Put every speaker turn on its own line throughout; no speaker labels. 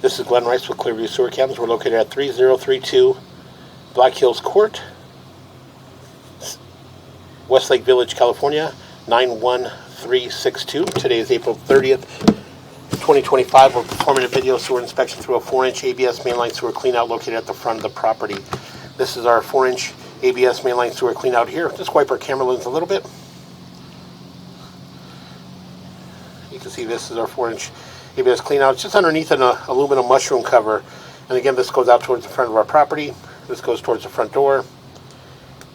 This is Glenn Rice with Clearview Sewer Cams. We're located at 3032 Black Hills Court, Westlake Village, California, 91362. Today is April 30th, 2025. We're performing a video sewer inspection through a 4-inch ABS mainline sewer cleanout located at the front of the property. This is our 4-inch ABS mainline sewer cleanout here. Just wipe our camera lens a little bit. You can see this is our 4-inch ABS cleanout. It's just underneath an aluminum mushroom cover. And again, this goes out towards the front of our property. This goes towards the front door.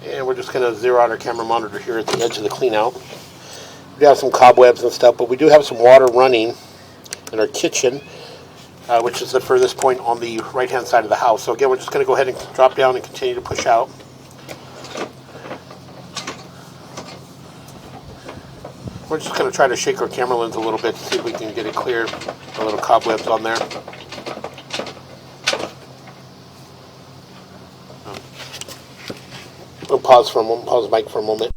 And we're just going to zero out our camera monitor here at the edge of the cleanout. We do have some cobwebs and stuff, but we do have some water running in our kitchen, which is the furthest point on the right-hand side of the house. So again, we're just going to go ahead and drop down and continue to push out. We're just going to try to shake our camera lens a little bit to see if we can get it clear. The little cobwebs on there. We'll pause the mic for a moment.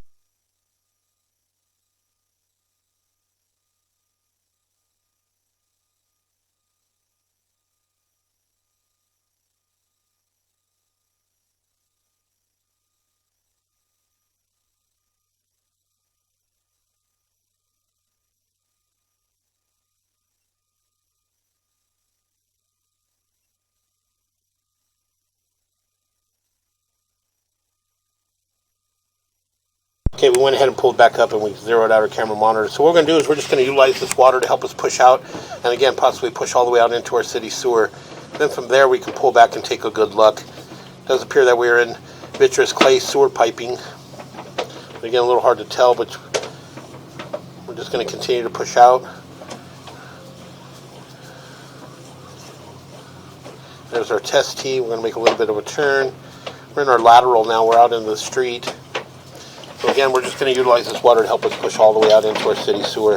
Okay, we went ahead and pulled back up and we zeroed out our camera monitor. So what we're going to do is we're just going to utilize this water to help us push out, and again, possibly push all the way out into our city sewer. Then from there we can pull back and take a good look. It does appear that we're in vitreous clay sewer piping. Again, a little hard to tell, but we're just going to continue to push out. There's our test tee. We're going to make a little bit of a turn. We're in our lateral now. We're out in the street. So again, we're just going to utilize this water to help us push all the way out into our city sewer.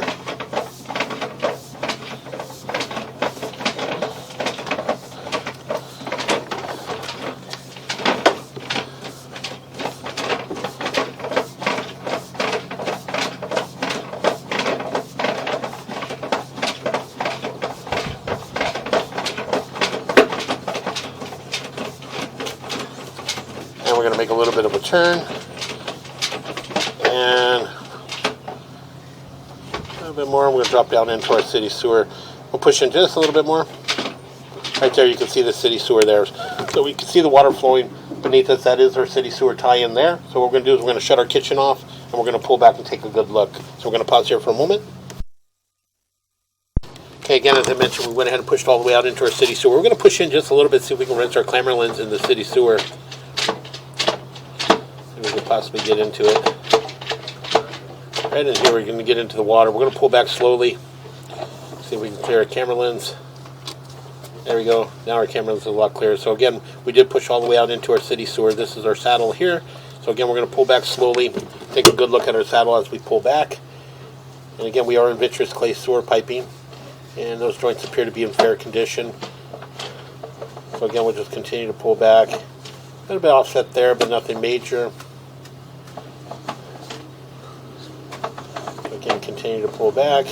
And we're going to make a little bit of a turn. And a little bit more. I'm going to drop down into our city sewer. We'll push in just a little bit more. Right there, you can see the city sewer there. So we can see the water flowing beneath us. That is our city sewer tie-in there. So what we're going to do is we're going to shut our kitchen off, and we're going to pull back and take a good look. So we're going to pause here for a moment. Okay, again, as I mentioned, we went ahead and pushed all the way out into our city sewer. We're going to push in just a little bit, see if we can rinse our camera lens in the city sewer. See if we can possibly get into it. Right in here, we're going to get into the water. We're going to pull back slowly. See if we can clear our camera lens. There we go. Now our camera lens is a lot clearer. So again, we did push all the way out into our city sewer. This is our saddle here. So again, we're going to pull back slowly. Take a good look at our saddle as we pull back. And again, we are in vitreous clay sewer piping. And those joints appear to be in fair condition. So again, we'll just continue to pull back. A little bit offset there, but nothing major. Again, continue to pull back.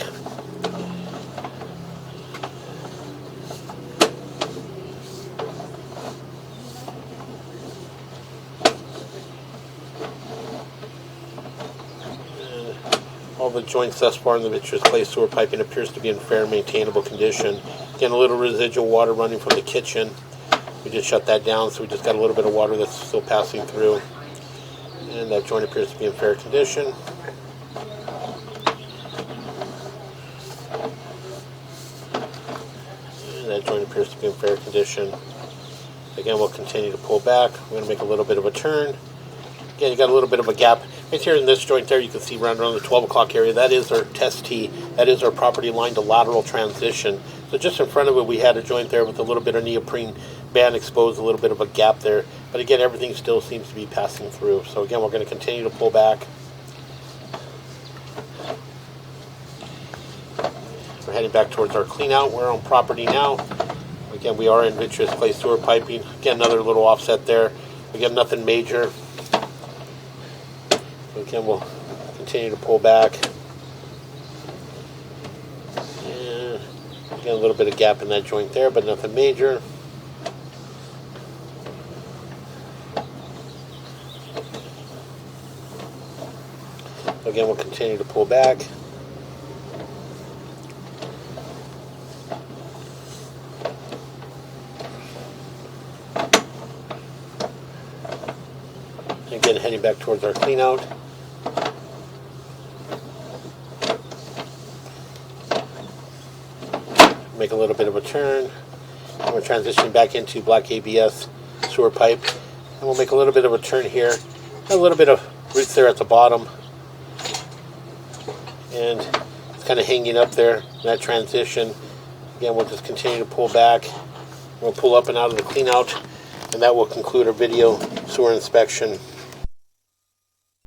And all the joints thus far in the vitreous clay sewer piping appears to be in fair, maintainable condition. Again, a little residual water running from the kitchen. We just shut that down, so we just got a little bit of water that's still passing through. And that joint appears to be in fair condition. That joint appears to be in fair condition. Again, we'll continue to pull back. We're going to make a little bit of a turn. Again, you got a little bit of a gap. Right here in this joint there, you can see around the 12 o'clock area, that is our test tee. That is our property line to lateral transition. So just in front of it, we had a joint there with a little bit of neoprene band exposed, a little bit of a gap there. But again, everything still seems to be passing through. So again, we're going to continue to pull back. We're heading back towards our clean out. We're on property now. Again, we are in vitreous clay sewer piping. Again, another little offset there. Again, nothing major. Again, we'll continue to pull back. And Got a little bit of gap in that joint there, but nothing major. Again, we'll continue to pull back. Again, heading back towards our clean out. Make a little bit of a turn. And we're transitioning back into black ABS sewer pipe. And we'll make a little bit of a turn here. A little bit of roots there at the bottom. And it's kind of hanging up there in that transition. Again, we'll just continue to pull back. We'll pull up and out of the clean out. And that will conclude our video sewer inspection.